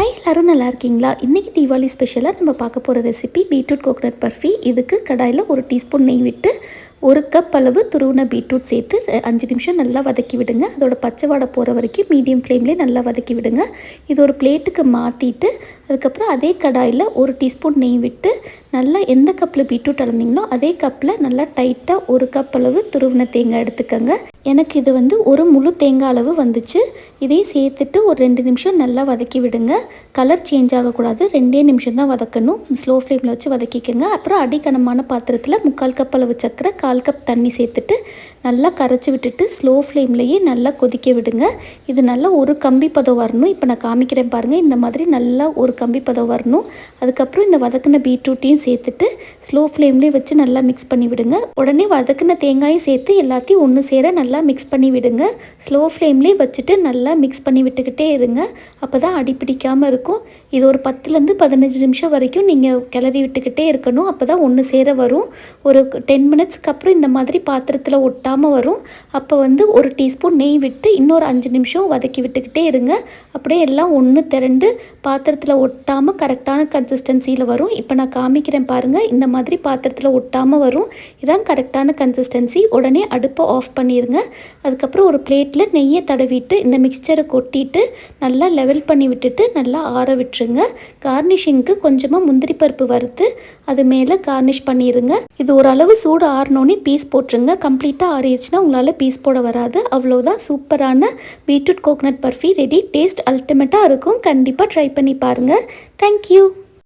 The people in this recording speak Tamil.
ஹாய் எல்லாரும் நல்லா இருக்கீங்களா? இன்றைக்கி தீபாவளி ஸ்பெஷலாக நம்ம பார்க்க போகிற ரெசிபி பீட்ரூட் கோகனட் பர்ஃபி. இதுக்கு கடாயில் ஒரு டீஸ்பூன் நெய் விட்டு 1 கப் அளவு துருவின பீட்ரூட் சேர்த்து 5 நிமிஷம் நல்லா வதக்கி விடுங்க. அதோட பச்சை வாடை போகிற வரைக்கும் மீடியம் ஃப்ளேம்லேயே நல்லா வதக்கி விடுங்க. இது ஒரு பிளேட்டுக்கு மாற்றிட்டு அதுக்கப்புறம் அதே கடாயில் 1 டீஸ்பூன் நெய் விட்டு நல்லா எந்த கப்பில் பீட்ரூட் அளந்தீங்களோ அதே கப்பில் நல்லா டைட்டாக 1 கப் அளவு துருவின தேங்காய் எடுத்துக்கோங்க. எனக்கு இது வந்து ஒரு முழு தேங்காய் அளவு வந்துச்சு. இதையும் சேர்த்துட்டு ஒரு 2 நிமிஷம் நல்லா வதக்கி விடுங்க. கலர் சேஞ்ச் ஆகக்கூடாது, 2 நிமிஷம் தான் வதக்கணும். ஸ்லோ ஃப்ளேமில் வச்சு வதக்கிக்கோங்க. அப்புறம் அடிக்கனமான பாத்திரத்தில் 3/4 கப் அளவு சர்க்கரை 1/4 கப் தண்ணி சேர்த்துட்டு நல்லா கரைச்சி விட்டுட்டு ஸ்லோ ஃப்ளேம்லேயே நல்லா கொதிக்க விடுங்க. இது நல்லா ஒரு கம்பி பதம் வரணும். இப்போ நான் காமிக்கிறேன் பாருங்கள், இந்த மாதிரி நல்லா ஒரு கம்பி பதம் வரணும். அதுக்கப்புறம் இந்த வதக்கின பீட்ரூட்டையும் சேர்த்துட்டு ஸ்லோ ஃப்ளேம்லேயே வச்சு நல்லா மிக்ஸ் பண்ணி விடுங்க. உடனே வதக்கின தேங்காயும் சேர்த்து எல்லாத்தையும் ஒன்று சேர நல்லா மிக்ஸ் பண்ணி விடுங்க. ஸ்லோ ஃப்ளேம்லேயே வச்சுட்டு நல்லா மிக்ஸ் பண்ணி விட்டுக்கிட்டே இருங்க. அப்போ தான் அடி பிடிக்காமல் இருக்கும். இது ஒரு 10லேருந்து 15 நிமிஷம் வரைக்கும் நீங்கள் கிளறி விட்டுக்கிட்டே இருக்கணும். அப்போ தான் ஒன்று சேர வரும். ஒரு 10 மினிட்ஸ்க்கு அப்புறம் இந்த மாதிரி பாத்திரத்தில் ஒட்டாமல் வரும். அப்போ வந்து ஒரு டீஸ்பூன் நெய் விட்டு இன்னொரு 5 நிமிஷம் வதக்கி விட்டுக்கிட்டே இருங்க. அப்படியே எல்லாம் ஒன்று திரண்டு பாத்திரத்தில் ஒட்டாமல் கரெக்டான கன்சிஸ்டன்சியில் வரும். இப்போ நான் காமிக்கிறேன் பாருங்கள், இந்த மாதிரி பாத்திரத்தில் ஒட்டாமல் வரும். இதான் கரெக்டான கன்சிஸ்டன்சி. உடனே அடுப்பை ஆஃப் பண்ணிடுங்க. அதுக்கப்புறம் ஒரு பிளேட்டில் நெய்யை தடவிட்டு இந்த மிக்சரை கொட்டிட்டு நல்லா லெவல் பண்ணி விட்டுட்டு நல்லா ஆற விட்டுருங்க. கார்னிஷிங்க்கு கொஞ்சமாக முந்திரி பருப்பு வறுத்து அது மேலே கார்னிஷ் பண்ணிடுங்க. இது ஓரளவு சூடு ஆறினோன்னே பீஸ் போட்டுருங்க. கம்ப்ளீட்டாக ஆறிடுச்சுன்னா உங்களால் பீஸ் போட வராது. அவ்வளோதான், சூப்பரான beetroot coconut barfi ready. Taste அல்டிமேட்டாக இருக்கும். கண்டிப்பாக ட்ரை பண்ணி பாருங்கள். தேங்க்யூ.